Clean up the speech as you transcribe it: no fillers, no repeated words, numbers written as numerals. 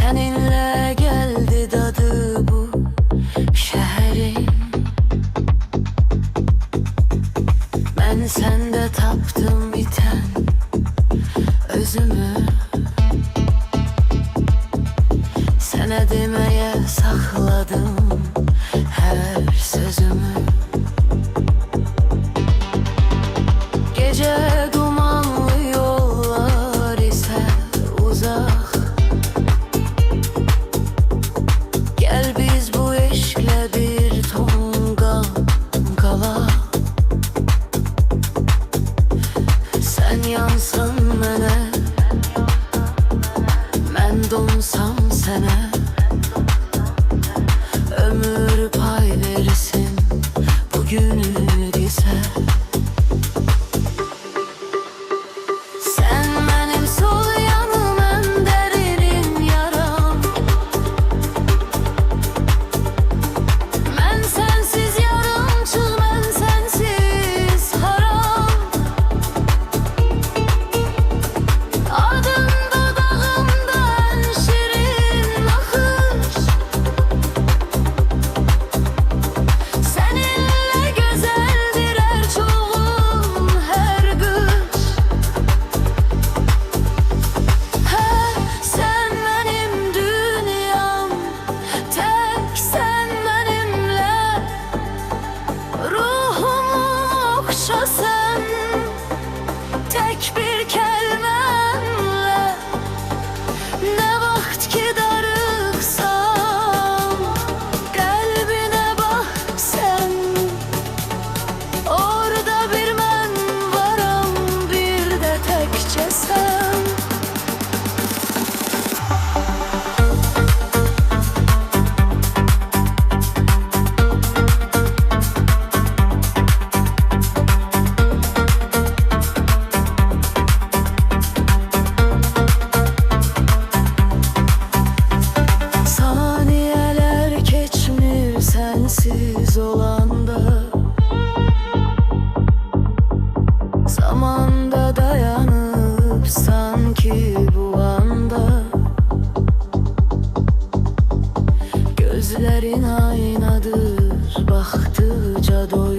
Seninle geldi dadı bu şehrin. Ben sende taptım biten özümü. Sana demeye sakladım her sözümü. Gece dumanlı yollar ise uzak. Gel biz bu eşkle bir tongal kala. Sen yansan mənə, mən donsam sənə. Ömür pay versin bugünü ise. Sen benim sol yanım, en derin yaram. Ben sensiz yarımçıl, ben sensiz haram. Adın dudağımda en şirin nakış. Seninle güzeldir her çoğun her kış. Sen benim dünyam, tek sen benimle. Ruhumu okşa sen, tek bir kelimenle. Ne vaxt ki darıksam, kalbine bak sen. Orada bir mən varam, bir de tekçe sen. Saniyeler geçmir sensiz olanda. Zamanda dayanıp sanki bu anda. Gözlerin aynadır, baktıkça doyuyor.